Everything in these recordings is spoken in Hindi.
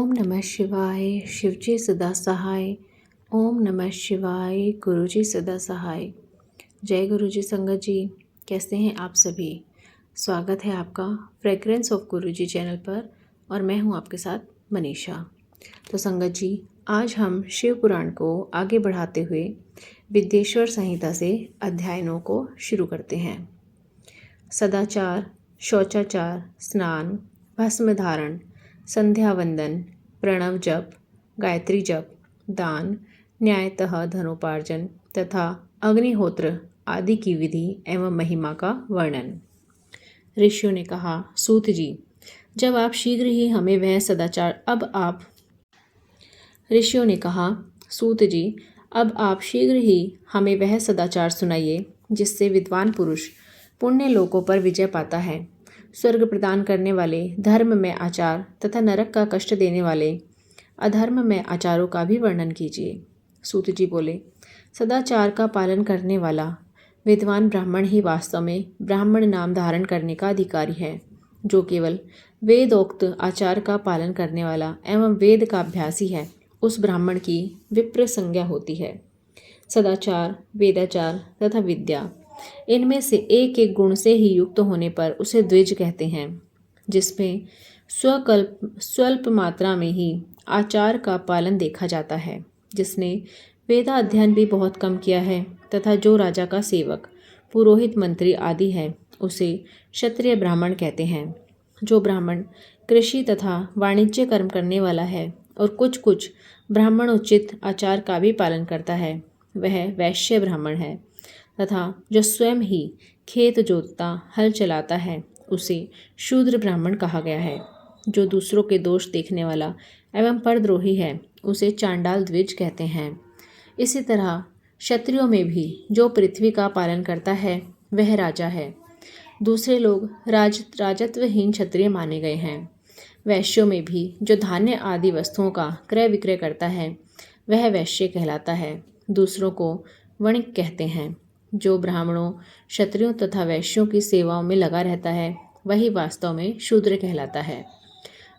ओम नमः शिवाय। शिवजी सदा सहाय। ओम नमः शिवाय। गुरुजी सदा सहाय। जय गुरुजी। संगत जी, कैसे हैं आप सभी? स्वागत है आपका फ्रेग्रेंस ऑफ गुरुजी चैनल पर और मैं हूं आपके साथ मनीषा। तो संगत जी, आज हम शिव पुराण को आगे बढ़ाते हुए विद्येश्वर संहिता से अध्याय 9 को शुरू करते हैं। सदाचार, शौचाचार, स्नान, भस्म धारण, संध्या वंदन, प्रणव जप, गायत्री जप, दान, न्यायतः धनोपार्जन तथा अग्निहोत्र आदि की विधि एवं महिमा का वर्णन। ऋषियों ने कहा, सूत जी, जब आप शीघ्र ही हमें वह सदाचार ऋषियों ने कहा, सूत जी, अब आप शीघ्र ही हमें वह सदाचार सुनाइए जिससे विद्वान पुरुष पुण्य लोकों पर विजय पाता है। स्वर्ग प्रदान करने वाले धर्म में आचार तथा नरक का कष्ट देने वाले अधर्म में आचारों का भी वर्णन कीजिए। सूत जी बोले, सदाचार का पालन करने वाला विद्वान ब्राह्मण ही वास्तव में ब्राह्मण नाम धारण करने का अधिकारी है। जो केवल वेदोक्त आचार का पालन करने वाला एवं वेद का अभ्यासी है, उस ब्राह्मण की विप्र संज्ञा होती है। सदाचार, वेदाचार तथा विद्या, इनमें से एक एक गुण से ही युक्त होने पर उसे द्विज कहते हैं। जिसमें स्वल्प मात्रा में ही आचार का पालन देखा जाता है, जिसने वेदा अध्ययन भी बहुत कम किया है तथा जो राजा का सेवक, पुरोहित, मंत्री आदि है, उसे क्षत्रिय ब्राह्मण कहते हैं। जो ब्राह्मण कृषि तथा वाणिज्य कर्म करने वाला है और कुछ कुछ ब्राह्मण उचित आचार का भी पालन करता है, वह वैश्य ब्राह्मण है। तथा जो स्वयं ही खेत जोतता, हल चलाता है, उसे शूद्र ब्राह्मण कहा गया है। जो दूसरों के दोष देखने वाला एवं परद्रोही है, उसे चांडाल द्विज कहते हैं। इसी तरह क्षत्रियों में भी जो पृथ्वी का पालन करता है, वह राजा है। दूसरे लोग राजत्वहीन क्षत्रिय माने गए हैं। वैश्यों में भी जो धान्य आदि वस्तुओं का क्रय विक्रय करता है, वह वैश्य कहलाता है। दूसरों को वणिक कहते हैं। जो ब्राह्मणों, क्षत्रियों तथा वैश्यों की सेवाओं में लगा रहता है, वही वास्तव में शूद्र कहलाता है।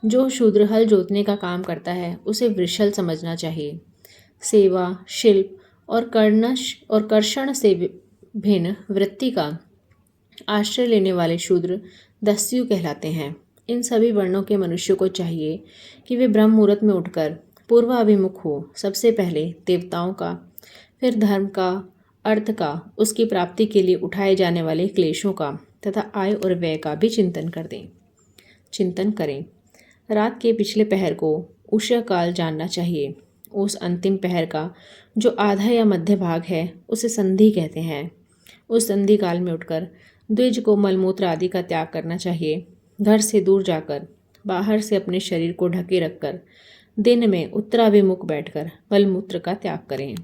जो शूद्र हल जोतने का काम करता है, उसे वृषल समझना चाहिए। सेवा, शिल्प और कर्षण से भिन्न वृत्ति का आश्रय लेने वाले शूद्र दस्यु कहलाते हैं। इन सभी वर्णों के मनुष्यों को चाहिए कि वे ब्रह्म मुहूर्त में उठकर पूर्वाभिमुख हो सबसे पहले देवताओं का, फिर धर्म का, अर्थ का, उसकी प्राप्ति के लिए उठाए जाने वाले क्लेशों का तथा आय और व्यय का भी चिंतन करें। रात के पिछले पहर को उषा काल जानना चाहिए। उस अंतिम पहर का जो आधा या मध्य भाग है, उसे संधि कहते हैं। उस संधि काल में उठकर द्विज को मलमूत्र आदि का त्याग करना चाहिए। घर से दूर जाकर बाहर से अपने शरीर को ढके रखकर दिन में उत्तराभिमुख बैठकर मलमूत्र का त्याग करें।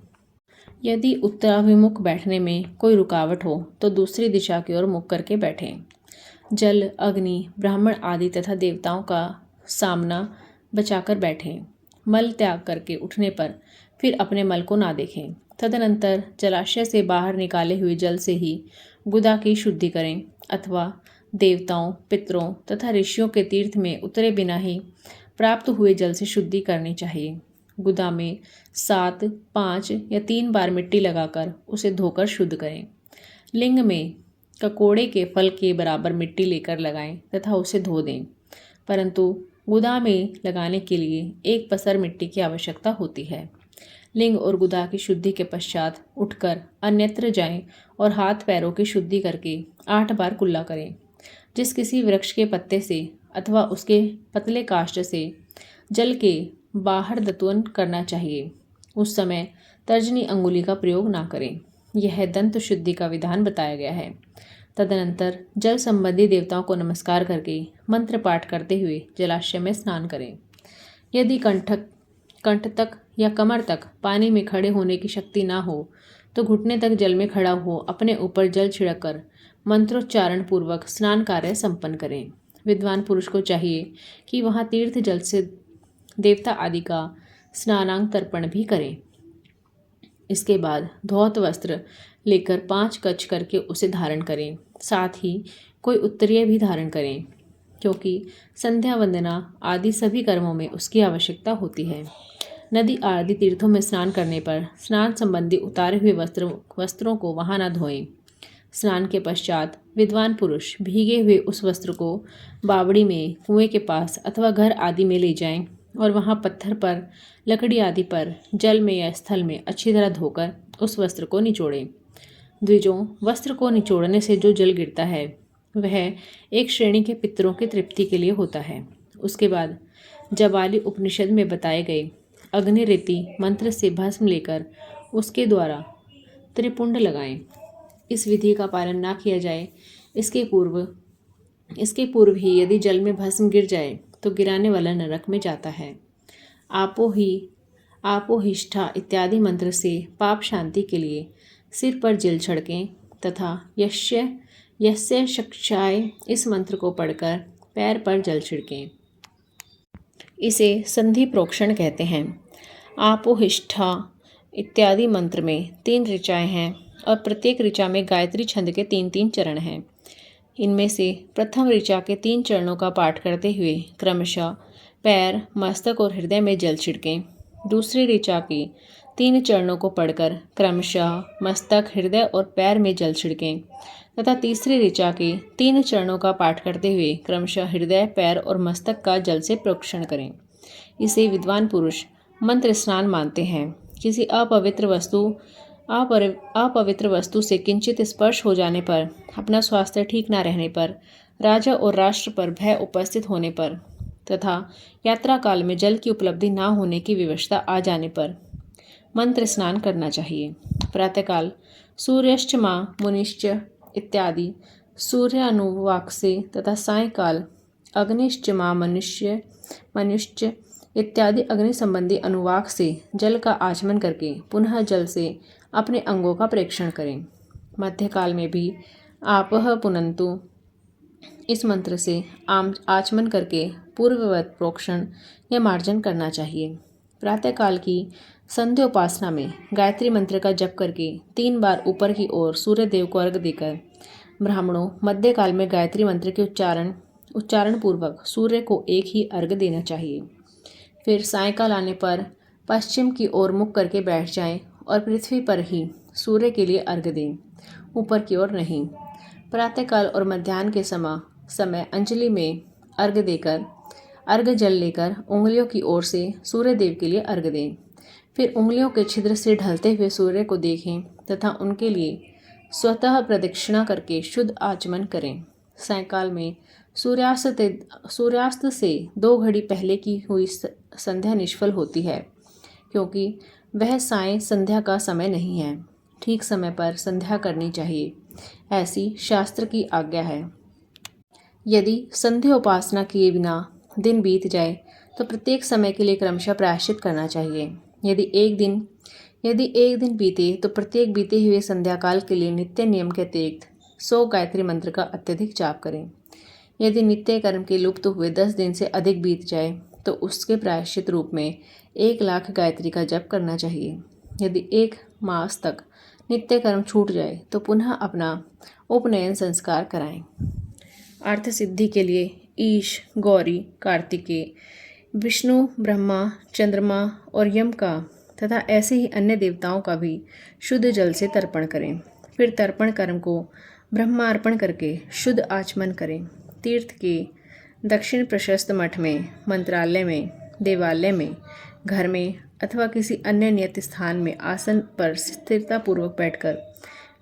यदि उत्तराभिमुख बैठने में कोई रुकावट हो तो दूसरी दिशा की ओर मुख करके बैठें। जल, अग्नि, ब्राह्मण आदि तथा देवताओं का सामना बचाकर बैठें। मल त्याग करके उठने पर फिर अपने मल को ना देखें। तदनंतर जलाशय से बाहर निकाले हुए जल से ही गुदा की शुद्धि करें अथवा देवताओं, पितरों तथा ऋषियों के तीर्थ में उतरे बिना ही प्राप्त हुए जल से शुद्धि करनी चाहिए। गुदा में 7, 5 या 3 बार मिट्टी लगाकर उसे धोकर शुद्ध करें। लिंग में ककोड़े के फल के बराबर मिट्टी लेकर लगाएं तथा उसे धो दें। परंतु गुदा में लगाने के लिए 1 पसर मिट्टी की आवश्यकता होती है। लिंग और गुदा की शुद्धि के पश्चात उठकर अन्यत्र जाएं और हाथ पैरों की शुद्धि करके 8 बार कुल्ला करें। जिस किसी वृक्ष के पत्ते से अथवा उसके पतले काष्ठ से जल के बाहर दतवन करना चाहिए, उस समय तर्जनी अंगुली का प्रयोग ना करें। यह दंत शुद्धि का विधान बताया गया है। तदनंतर जल संबंधी देवताओं को नमस्कार करके मंत्र पाठ करते हुए जलाशय में स्नान करें। यदि कंठ तक या कमर तक पानी में खड़े होने की शक्ति ना हो तो घुटने तक जल में खड़ा हो अपने ऊपर जल छिड़क कर मंत्रोच्चारण पूर्वक स्नान कार्य संपन्न करें। विद्वान पुरुष को चाहिए कि वहाँ तीर्थ जल से देवता आदि का स्नानांग तर्पण भी करें। इसके बाद धौत वस्त्र लेकर 5 कच्छ करके उसे धारण करें। साथ ही कोई उत्तरीय भी धारण करें। क्योंकि संध्या वंदना आदि सभी कर्मों में उसकी आवश्यकता होती है। नदी आदि तीर्थों में स्नान करने पर स्नान संबंधी उतारे हुए वस्त्रों को वहां न धोएं। स्नान के पश्चात विद्वान पुरुष भीगे हुए उस वस्त्र को बावड़ी में, कुएं के पास अथवा घर आदि में ले जाएं और वहां पत्थर पर, लकड़ी आदि पर, जल में या स्थल में अच्छी तरह धोकर उस वस्त्र को निचोड़ें। द्विजों, वस्त्र को निचोड़ने से जो जल गिरता है वह एक श्रेणी के पितरों की तृप्ति के लिए होता है। उसके बाद जबाली उपनिषद में बताए गए अग्निरीति मंत्र से भस्म लेकर उसके द्वारा त्रिपुंड लगाएं। इस विधि का पालन ना किया जाए, इसके पूर्व ही यदि जल में भस्म गिर जाए तो गिराने वाला नरक में जाता है। आपोहिष्ठा इत्यादि मंत्र से पाप शांति के लिए सिर पर जल छिड़कें तथा यस्य शक्षाय इस मंत्र को पढ़कर पैर पर जल छिड़कें। इसे संधि प्रोक्षण कहते हैं। आपोहिष्ठा इत्यादि मंत्र में 3 ऋचाएँ हैं और प्रत्येक ऋचा में गायत्री छंद के 3-3 चरण हैं। इनमें से प्रथम ऋचा के 3 चरणों का पाठ करते हुए क्रमशः पैर, मस्तक और हृदय में जल छिड़कें। दूसरी ऋचा के 3 चरणों को पढ़कर क्रमशः मस्तक, हृदय और पैर में जल छिड़कें तथा तीसरी ऋचा के 3 चरणों का पाठ करते हुए क्रमशः हृदय, पैर और मस्तक का जल से प्रोक्षण करें। इसे विद्वान पुरुष मंत्र स्नान मानते हैं। किसी अपवित्र वस्तु से किंचित स्पर्श हो जाने पर, अपना स्वास्थ्य ठीक न रहने पर, राजा और राष्ट्र पर भय उपस्थित होने पर तथा यात्रा काल में जल की उपलब्धि न होने की विवशता आ जाने पर मंत्र स्नान करना चाहिए। प्रातःकाल सूर्यश्चमा मुनिश्च इत्यादि सूर्यानुवाक से तथा सायंकाल अग्निश्चमा मनुष्य इत्यादि अग्नि संबंधी अनुवाक से जल का आचमन करके पुनः जल से अपने अंगों का प्रेक्षण करें। मध्यकाल में भी आपह पुनंतु इस मंत्र से आचमन करके पूर्ववत प्रोक्षण या मार्जन करना चाहिए। प्रातःकाल की संध्योपासना में गायत्री मंत्र का जप करके 3 बार ऊपर की ओर सूर्य देव को अर्घ देकर ब्राह्मणों मध्यकाल में गायत्री मंत्र के उच्चारण पूर्वक सूर्य को एक ही अर्घ देना चाहिए। फिर सायंकाल आने पर पश्चिम की ओर मुख करके बैठ जाएं और पृथ्वी पर ही सूर्य के लिए अर्घ दें, ऊपर की ओर नहीं। प्रातःकाल और मध्याह्न के समय अंजलि में अर्घ जल लेकर उंगलियों की ओर से सूर्य देव के लिए अर्घ दें। फिर उंगलियों के छिद्र से ढलते हुए सूर्य को देखें तथा उनके लिए स्वतः प्रदक्षिणा करके शुद्ध आचमन करें। सायंकाल में सूर्यास्त से 2 घड़ी पहले की हुई संध्या निष्फल होती है, क्योंकि वह सायं संध्या का समय नहीं है। ठीक समय पर संध्या करनी चाहिए, ऐसी शास्त्र की आज्ञा है। यदि संध्या उपासना किए बिना दिन बीत जाए तो प्रत्येक समय के लिए क्रमशः प्रायश्चित करना चाहिए। यदि एक दिन बीते तो प्रत्येक बीते हुए संध्या काल के लिए नित्य नियम के अतिरिक्त 100 गायत्री मंत्र का अत्यधिक जाप करें। यदि नित्य कर्म के लुप्त हुए 10 दिन से अधिक बीत जाए तो उसके प्रायश्चित रूप में 1 लाख गायत्री का जप करना चाहिए। यदि 1 मास तक नित्य कर्म छूट जाए तो पुनः अपना उपनयन संस्कार कराएं। अर्थ सिद्धि के लिए ईश, गौरी, कार्तिकेय, विष्णु, ब्रह्मा, चंद्रमा और यम का तथा ऐसे ही अन्य देवताओं का भी शुद्ध जल से तर्पण करें। फिर तर्पण कर्म को ब्रह्मार्पण करके शुद्ध आचमन करें। तीर्थ के दक्षिण प्रशस्त मठ में, मंत्रालय में, देवालय में, घर में अथवा किसी अन्य नियत स्थान में आसन पर स्थिरतापूर्वक बैठकर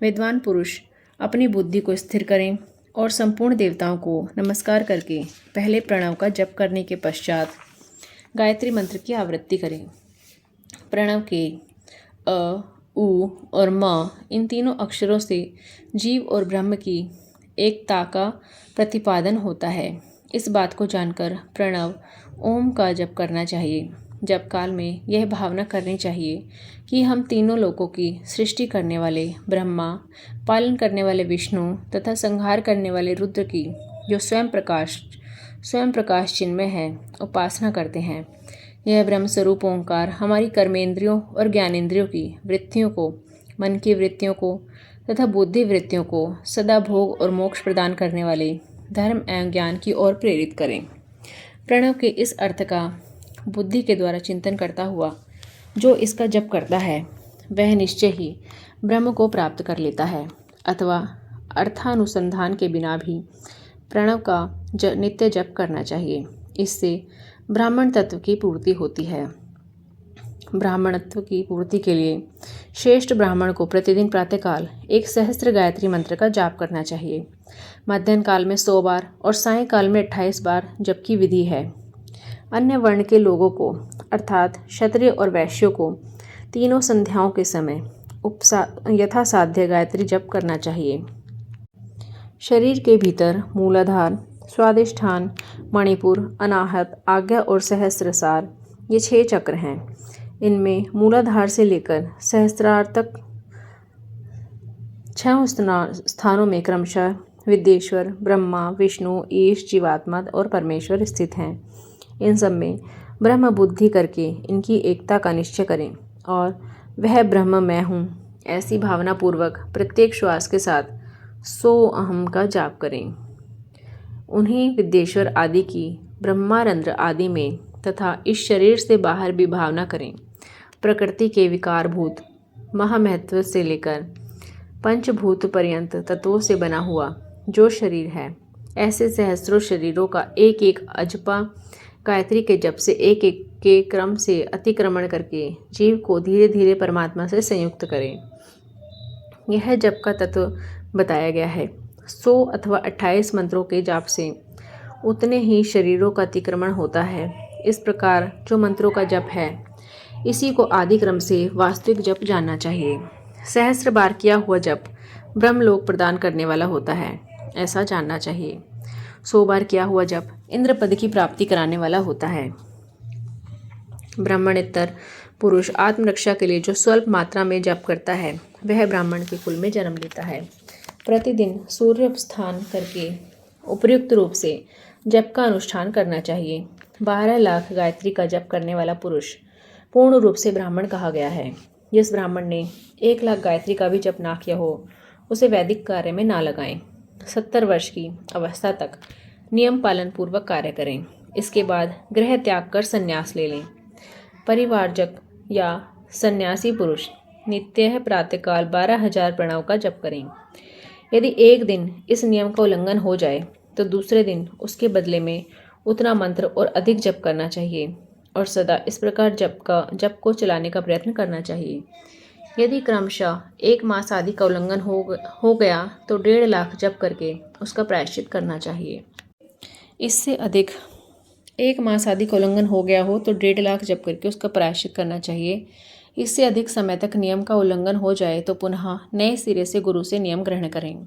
विद्वान पुरुष अपनी बुद्धि को स्थिर करें और संपूर्ण देवताओं को नमस्कार करके पहले प्रणव का जप करने के पश्चात गायत्री मंत्र की आवृत्ति करें। प्रणव के अ, उ और म इन तीनों अक्षरों से जीव और ब्रह्म की एकता का प्रतिपादन होता है। इस बात को जानकर प्रणव ओम का जप करना चाहिए। जप काल में यह भावना करनी चाहिए कि हम तीनों लोकों की सृष्टि करने वाले ब्रह्मा, पालन करने वाले विष्णु तथा संहार करने वाले रुद्र की जो स्वयं प्रकाश चिन्मय है उपासना करते हैं। यह ब्रह्म स्वरूप ओंकार हमारी कर्मेंद्रियों और ज्ञानेंद्रियों की वृत्तियों को, मन की वृत्तियों को तथा बुद्धि वृत्तियों को सदा भोग और मोक्ष प्रदान करने वाले धर्म एवं ज्ञान की ओर प्रेरित करें। प्रणव के इस अर्थ का बुद्धि के द्वारा चिंतन करता हुआ जो इसका जप करता है वह निश्चय ही ब्रह्म को प्राप्त कर लेता है, अथवा अर्थानुसंधान के बिना भी प्रणव का नित्य जप करना चाहिए। इससे ब्राह्मण तत्व की पूर्ति होती है। ब्राह्मणत्व की पूर्ति के लिए श्रेष्ठ ब्राह्मण को प्रतिदिन प्रातःकाल 1 सहस्त्र गायत्री मंत्र का जाप करना चाहिए। मध्याह्न काल में 100 बार और सायंकाल में 28 बार जप की विधि है। अन्य वर्ण के लोगों को अर्थात क्षत्रिय और वैश्यों को तीनों संध्याओं के समय यथासाध्य गायत्री जप करना चाहिए। शरीर के भीतर मूलाधार, स्वादिष्ठान, मणिपुर, अनाहत, आज्ञा और सहस्त्रसार ये 6 चक्र हैं। इनमें मूलाधार से लेकर सहस्त्रार तक 6 स्थानों में क्रमशः विद्येश्वर, ब्रह्मा, विष्णु, ईश, जीवात्मा और परमेश्वर स्थित हैं। इन सब में ब्रह्म बुद्धि करके इनकी एकता का निश्चय करें और वह ब्रह्म मैं हूँ ऐसी भावना पूर्वक प्रत्येक श्वास के साथ 100 अहम का जाप करें। उन्हीं विद्येश्वर आदि की ब्रह्मारंध्र आदि में तथा इस शरीर से बाहर भी भावना करें। प्रकृति के विकारभूत महामहत्व से लेकर पंचभूत पर्यंत तत्वों से बना हुआ जो शरीर है, ऐसे सहस्त्रों शरीरों का एक एक अजपा गायत्री के जप से एक एक के क्रम से अतिक्रमण करके जीव को धीरे धीरे परमात्मा से संयुक्त करें। यह जप का तत्व बताया गया है। 100 अथवा 28 मंत्रों के जाप से उतने ही शरीरों का अतिक्रमण होता है। इस प्रकार जो मंत्रों का जप है इसी को आदि क्रम से वास्तविक जप जानना चाहिए। सहस्त्र बार किया हुआ जप ब्रह्मलोक प्रदान करने वाला होता है, ऐसा जानना चाहिए। 100 बार किया हुआ जप इंद्र पद की प्राप्ति कराने वाला होता है। ब्राह्मणेतर पुरुष आत्मरक्षा के लिए जो स्वल्प मात्रा में जप करता है वह ब्राह्मण के कुल में जन्म लेता है। प्रतिदिन सूर्य स्नान करके उपयुक्त रूप से जप का अनुष्ठान करना चाहिए। 12 लाख गायत्री का जप करने वाला पुरुष पूर्ण रूप से ब्राह्मण कहा गया है। जिस ब्राह्मण ने 1 लाख गायत्री का भी जप ना किया हो उसे वैदिक कार्य में ना लगाएं। 70 वर्ष की अवस्था तक नियम पालन पूर्वक कार्य करें। इसके बाद गृह त्याग कर संन्यास ले लें। परिवारजक या सन्यासी पुरुष नित्य प्रातःकाल 12,000 प्रणव का जप करें। यदि एक दिन इस नियम का उल्लंघन हो जाए तो दूसरे दिन उसके बदले में उतना मंत्र और अधिक जप करना चाहिए और सदा इस प्रकार जप को चलाने का प्रयत्न करना चाहिए। यदि क्रमशः 1 मास आदि का उल्लंघन हो गया तो 1.5 लाख जप करके उसका प्रायश्चित करना चाहिए। इससे अधिक 1 मास आदि का उल्लंघन हो गया हो तो 1.5 लाख जप करके उसका प्रायश्चित करना चाहिए। इससे अधिक समय तक नियम का उल्लंघन हो जाए तो पुनः नए सिरे से गुरु से नियम ग्रहण करें।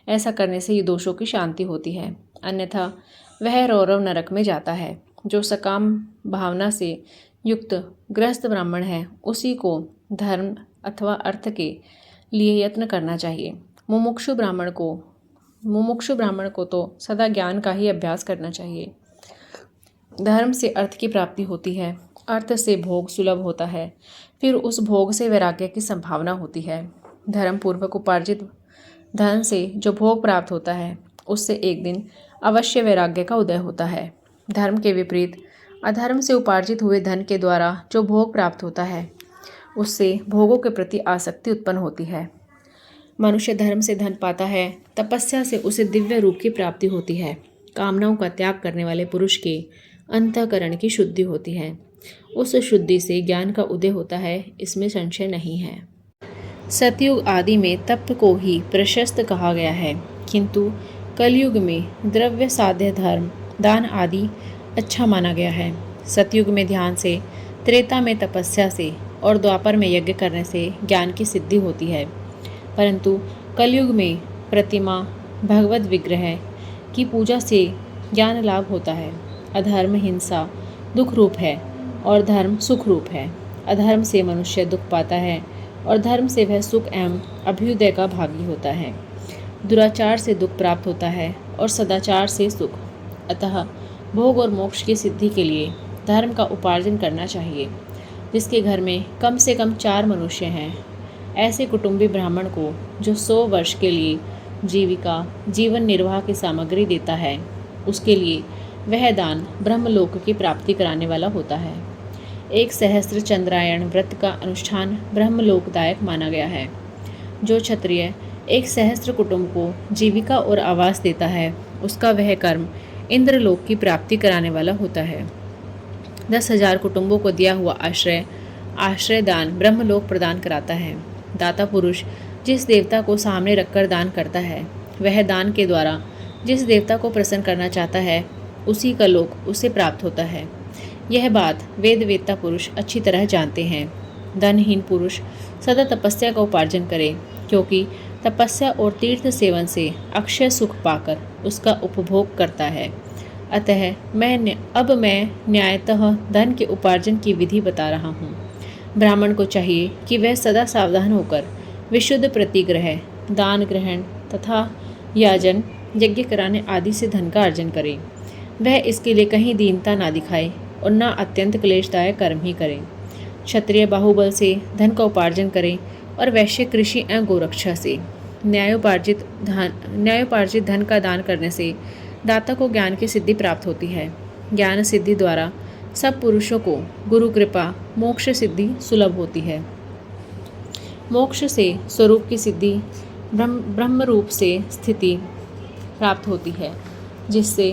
ऐसा करने से ये दोषों की शांति होती है, अन्यथा वह रौरव नरक में जाता है। जो सकाम भावना से युक्त गृहस्थ ब्राह्मण है उसी को धर्म अथवा अर्थ के लिए यत्न करना चाहिए। मुमुक्षु ब्राह्मण को तो सदा ज्ञान का ही अभ्यास करना चाहिए। धर्म से अर्थ की प्राप्ति होती है, अर्थ से भोग सुलभ होता है, फिर उस भोग से वैराग्य की संभावना होती है। धर्म पूर्वक उपार्जित धन से जो भोग प्राप्त होता है उससे एक दिन अवश्य वैराग्य का उदय होता है। धर्म के विपरीत अधर्म से उपार्जित हुए धन के द्वारा जो भोग प्राप्त होता है उससे भोगों के प्रति आसक्ति उत्पन्न होती है। मनुष्य धर्म से धन पाता है, तपस्या से उसे दिव्य रूप की प्राप्ति होती है। कामनाओं का त्याग करने वाले पुरुष के अंतःकरण की शुद्धि होती है, उस शुद्धि से ज्ञान का उदय होता है, इसमें संशय नहीं है। सतयुग आदि में तप को ही प्रशस्त कहा गया है, किंतु कलयुग में द्रव्य साध्य धर्म दान आदि अच्छा माना गया है। सतयुग में ध्यान से, त्रेता में तपस्या से और द्वापर में यज्ञ करने से ज्ञान की सिद्धि होती है, परंतु कलयुग में प्रतिमा भगवत विग्रह की पूजा से ज्ञान लाभ होता है। अधर्म हिंसा दुख रूप है और धर्म सुख रूप है। अधर्म से मनुष्य दुख पाता है और धर्म से वह सुख एवं अभ्युदय का भागी होता है। दुराचार से दुख प्राप्त होता है और सदाचार से सुख। अतः भोग और मोक्ष की सिद्धि के लिए धर्म का उपार्जन करना चाहिए। जिसके घर में कम से कम 4 मनुष्य हैं, ऐसे कुटुंबी ब्राह्मण को जो 100 वर्ष के लिए जीविका, जीवन निर्वाह की सामग्री देता है, उसके लिए वह दान ब्रह्मलोक की प्राप्ति कराने वाला होता है। एक सहस्त्र चंद्रायण व्रत का अनुष्ठान ब्रह्मलोकदायक माना गया है। जो क्षत्रिय एक सहस्त्र कुटुंब को जीविका और आवास देता है, उसका वह कर्म इंद्रलोक की प्राप्ति कराने वाला होता है। 10,000 कुटुंबों को दिया हुआ आश्रय दान ब्रह्मलोक प्रदान कराता है। दाता पुरुष जिस देवता को सामने रखकर दान करता है, वह दान के द्वारा जिस देवता को प्रसन्न करना चाहता है, उसी का लोक उसे प्राप्त होता है। यह बात वेद वेत्ता पुरुष अच्छी तरह जानते हैं। धनहीन पुरुष सदा तपस्या का उपार्जन करे, क्योंकि तपस्या और तीर्थ सेवन से अक्षय सुख पाकर उसका उपभोग करता है। अतः मैं न्यायतः धन के उपार्जन की विधि बता रहा हूँ। ब्राह्मण को चाहिए कि वह सदा सावधान होकर विशुद्ध प्रतिग्रह, दान ग्रहण तथा याजन, यज्ञ कराने आदि से धन का अर्जन करे। वह इसके लिए कहीं दीनता ना दिखाए और न अत्यंत क्लेशदायक कर्म ही करे। क्षत्रिय बाहुबल से धन का उपार्जन करे और वैश्य कृषि एवं गोरक्षा से। न्यायोपार्जित धन का दान करने से दाता को ज्ञान की सिद्धि प्राप्त होती है। ज्ञान सिद्धि द्वारा सब पुरुषों को गुरु कृपा मोक्ष सिद्धि सुलभ होती है। मोक्ष से स्वरूप की सिद्धि, ब्रह्म रूप से स्थिति प्राप्त होती है, जिससे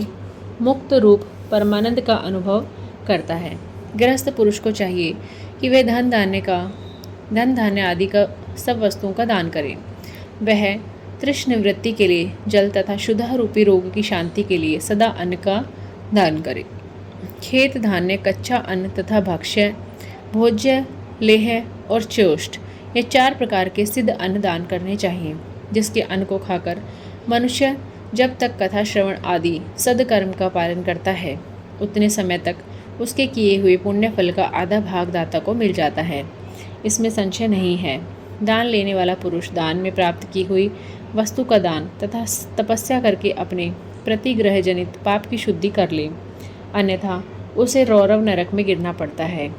मुक्त रूप परमानंद का अनुभव करता है। गृहस्थ पुरुष को चाहिए कि वह धन धान्य आदि का सब वस्तुओं का दान करे। वह तृष्ण निवृत्ति के लिए जल तथा शुद्ध रूपी रोग की शांति के लिए सदा अन्न का दान करे। खेत धान्य, कच्चा अन्न तथा भक्ष्य, भोज्य, लेह और चोष्ट, ये 4 प्रकार के सिद्ध अन्न दान करने चाहिए, जिसके अन्न को खाकर मनुष्य जब तक कथा श्रवण आदि सदकर्म का पालन करता है, उतने समय तक उसके किए हुए पुण्य फल का आधा भाग दाता को मिल जाता है। इसमें संशय नहीं है। दान लेने वाला पुरुष दान में प्राप्त की हुई वस्तु का दान तथा तपस्या करके अपने प्रतिग्रह जनित पाप की शुद्धि कर ले, अन्यथा उसे रौरव नरक में गिरना पड़ता है।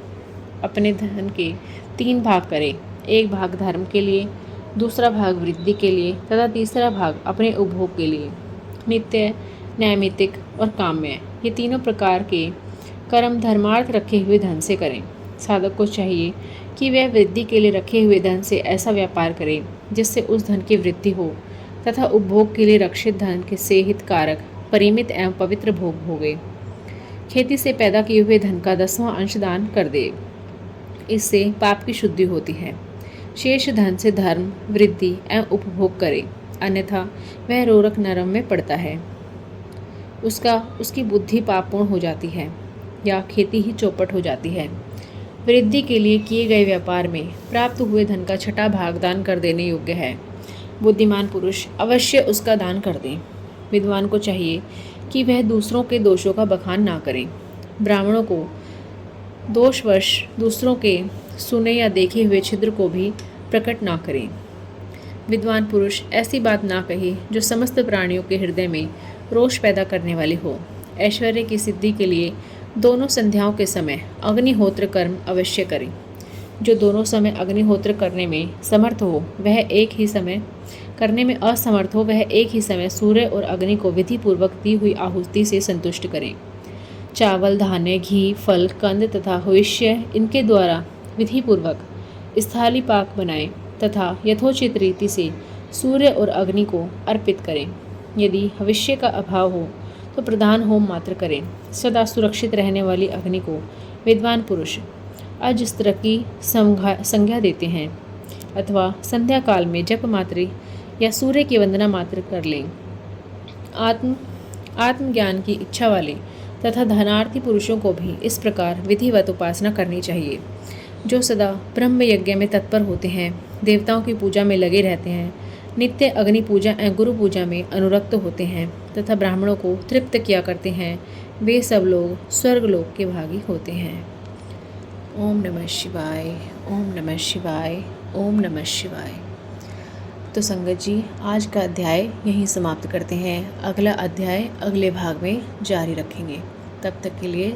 अपने धन के 3 भाग करे, एक भाग धर्म के लिए, दूसरा भाग वृद्धि के लिए तथा तीसरा भाग अपने उपभोग के लिए। नित्य, नैमित्तिक और काम्य, ये तीनों प्रकार के कर्म धर्मार्थ रखे हुए धन से करें। साधक को चाहिए कि वह वृद्धि के लिए रखे हुए धन से ऐसा व्यापार करे जिससे उस धन की वृद्धि हो तथा उपभोग के लिए रक्षित धन के से हितकारक, परिमित एवं पवित्र भोग भोगे। खेती से पैदा किए हुए धन का 10वां अंश दान कर दे, इससे पाप की शुद्धि होती है। शेष धन से धर्म, वृद्धि एवं उपभोग करे, अन्यथा वह रोरक नरक में पड़ता है। उसकी बुद्धि पापपूर्ण हो जाती है या खेती ही चौपट हो जाती है। वृद्धि के लिए किए गए व्यापार में प्राप्त हुए धन का 6वां भाग दान कर देने योग्य है। बुद्धिमान पुरुष अवश्य उसका दान कर दें। विद्वान को चाहिए कि वह दूसरों के दोषों का बखान ना करें। ब्राह्मणों को दोषवश दूसरों के सुने या देखे हुए छिद्र को भी प्रकट ना करें। विद्वान पुरुष ऐसी बात ना कहे जो समस्त प्राणियों के हृदय में रोष पैदा करने वाली हो। ऐश्वर्य की सिद्धि के लिए दोनों संध्याओं के समय अग्निहोत्र कर्म अवश्य करें। जो दोनों समय अग्निहोत्र करने में समर्थ हो वह एक ही समय करने में असमर्थ हो वह एक ही समय सूर्य और अग्नि को विधि पूर्वक दी हुई आहुति से संतुष्ट करें। चावल, धान्य, घी, फल, कंद तथा हविष्य इनके द्वारा विधि पूर्वक स्थाली पाक बनाएं तथा यथोचित रीति से सूर्य और अग्नि को अर्पित करें। यदि हविष्य का अभाव हो तो प्रधान होम मात्र करें। सदा सुरक्षित रहने वाली अग्नि को विद्वान पुरुष अजस्त्र की संज्ञा देते हैं अथवा संध्या काल में जप मात्र या सूर्य की वंदना मात्र कर लें। आत्मज्ञान की इच्छा वाले तथा धनार्थी पुरुषों को भी इस प्रकार विधिवत उपासना करनी चाहिए। जो सदा ब्रह्म यज्ञ में तत्पर होते हैं, देवताओं की पूजा में लगे रहते हैं, नित्य अग्नि पूजा एवं गुरु पूजा में अनुरक्त होते हैं तथा ब्राह्मणों को तृप्त किया करते हैं, वे सब लोग स्वर्गलोक के भागी होते हैं। ओम नमः शिवाय, ओम नमः शिवाय, ओम नमः शिवाय। तो संगत जी, आज का अध्याय यहीं समाप्त करते हैं। अगला अध्याय अगले भाग में जारी रखेंगे। तब तक के लिए